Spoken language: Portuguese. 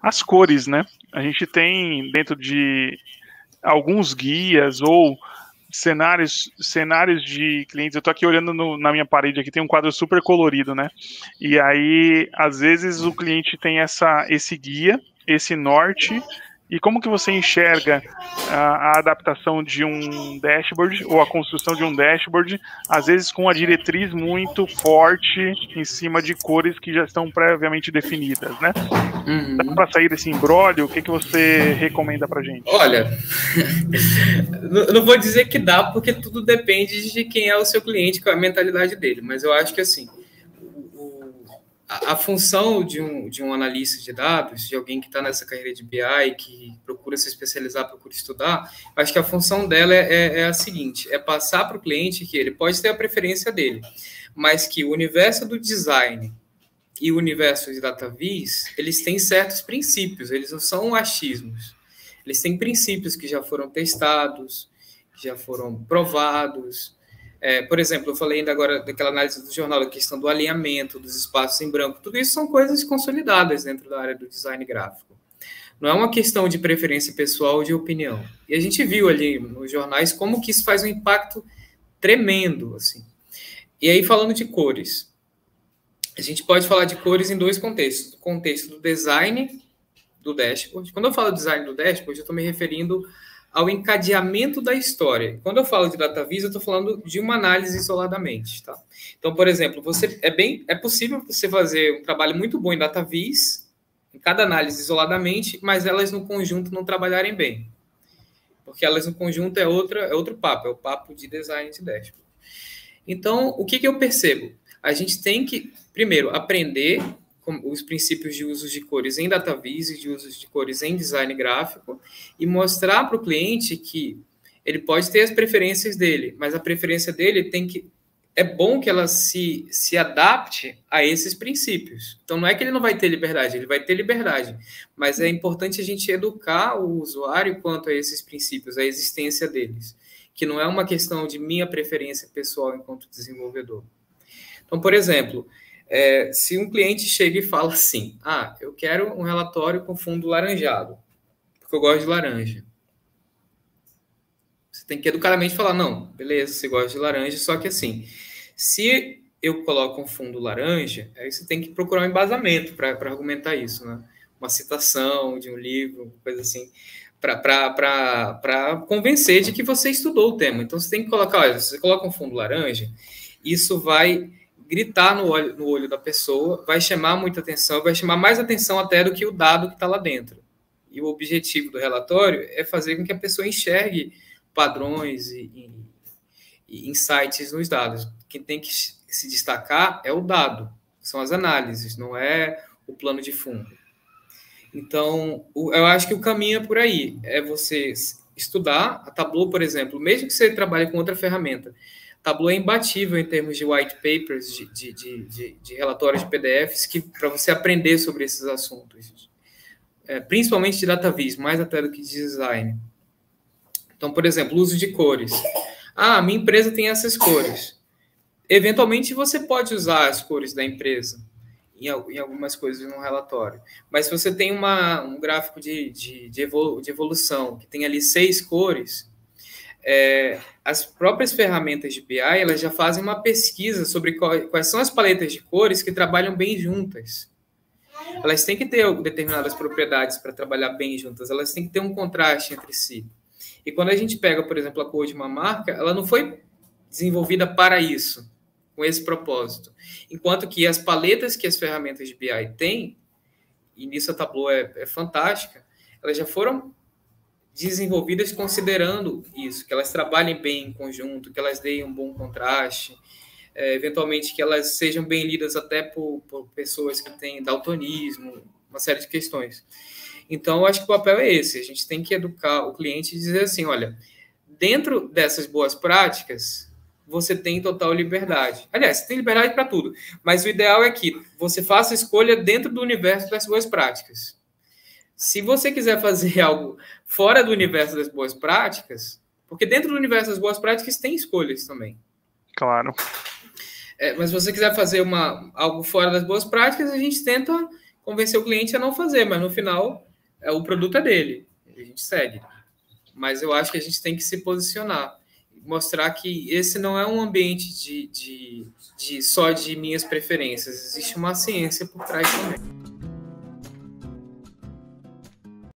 as cores, né? A gente tem dentro de alguns guias ou cenários de clientes. Eu tô aqui olhando na minha parede, aqui tem um quadro super colorido, né? E aí, às vezes, o cliente tem esse guia, esse norte. E como que você enxerga a adaptação de um dashboard ou a construção de um dashboard, às vezes com a diretriz muito forte em cima de cores que já estão previamente definidas, né? Dá para sair desse imbróglio? O que você recomenda para gente? Olha, não vou dizer que dá, porque tudo depende de quem é o seu cliente, qual é a mentalidade dele. Mas eu acho que assim, a função de um analista de dados, de alguém que está nessa carreira de BI, que procura se especializar, procura estudar, acho que a função dela é a seguinte: é passar para o cliente que ele pode ter a preferência dele, mas que o universo do design e o universo de DataVis, eles têm certos princípios, eles não são achismos. Eles têm princípios que já foram testados, que já foram provados. Por exemplo, eu falei ainda agora daquela análise do jornal, da questão do alinhamento, dos espaços em branco. Tudo isso são coisas consolidadas dentro da área do design gráfico. Não é uma questão de preferência pessoal ou de opinião. E a gente viu ali nos jornais como que isso faz um impacto tremendo, assim. E aí, falando de cores, a gente pode falar de cores em dois contextos. O contexto do design do dashboard. Quando eu falo design do dashboard, eu estou me referindo ao encadeamento da história. Quando eu falo de DataVis, eu estou falando de uma análise isoladamente. Tá? Então, por exemplo, é possível você fazer um trabalho muito bom em DataVis, em cada análise isoladamente, mas elas no conjunto não trabalharem bem. Porque elas no conjunto é outro papo, é o papo de design de dashboard. Então, o que eu percebo? A gente tem que, primeiro, aprender os princípios de uso de cores em DataVis e de uso de cores em design gráfico e mostrar para o cliente que ele pode ter as preferências dele, mas a preferência dele é bom que ela se adapte a esses princípios. Então, não é que ele não vai ter liberdade, ele vai ter liberdade, mas é importante a gente educar o usuário quanto a esses princípios, a existência deles, que não é uma questão de minha preferência pessoal enquanto desenvolvedor. Então, por exemplo, se um cliente chega e fala assim, eu quero um relatório com fundo laranjado, porque eu gosto de laranja. Você tem que educadamente falar, não, beleza, você gosta de laranja, só que assim, se eu coloco um fundo laranja, aí você tem que procurar um embasamento para argumentar isso, né? Uma citação de um livro, coisa assim, para convencer de que você estudou o tema. Então, você tem que colocar, olha, se você coloca um fundo laranja, isso vai gritar no olho da pessoa, vai chamar muita atenção, vai chamar mais atenção até do que o dado que está lá dentro. E o objetivo do relatório é fazer com que a pessoa enxergue padrões e insights nos dados. Quem tem que se destacar é o dado, são as análises, não é o plano de fundo. Então, eu acho que o caminho é por aí, é você estudar a Tableau, por exemplo, mesmo que você trabalhe com outra ferramenta. Tableau é imbatível em termos de white papers, de relatórios de PDFs, para você aprender sobre esses assuntos, principalmente de DataVis, mais até do que de design. Então, por exemplo, uso de cores. Minha empresa tem essas cores. Eventualmente, você pode usar as cores da empresa em algumas coisas no relatório. Mas se você tem um gráfico de evolução, que tem ali 6 cores, as próprias ferramentas de BI elas já fazem uma pesquisa sobre quais são as paletas de cores que trabalham bem juntas. Elas têm que ter determinadas propriedades para trabalhar bem juntas, elas têm que ter um contraste entre si. E quando a gente pega, por exemplo, a cor de uma marca, ela não foi desenvolvida para isso, com esse propósito. Enquanto que as paletas que as ferramentas de BI têm, e nisso a Tableau é fantástica, elas já foram desenvolvidas considerando isso, que elas trabalhem bem em conjunto, que elas deem um bom contraste, eventualmente que elas sejam bem lidas até por pessoas que têm daltonismo, uma série de questões. Então, eu acho que o papel é esse, a gente tem que educar o cliente e dizer assim, olha, dentro dessas boas práticas, você tem total liberdade. Aliás, você tem liberdade para tudo, mas o ideal é que você faça a escolha dentro do universo das boas práticas. Se você quiser fazer algo fora do universo das boas práticas, porque dentro do universo das boas práticas tem escolhas também. Claro. Mas se você quiser fazer algo fora das boas práticas, a gente tenta convencer o cliente a não fazer, mas no final o produto é dele, a gente segue. Mas eu acho que a gente tem que se posicionar, mostrar que esse não é um ambiente só de minhas preferências, existe uma ciência por trás também.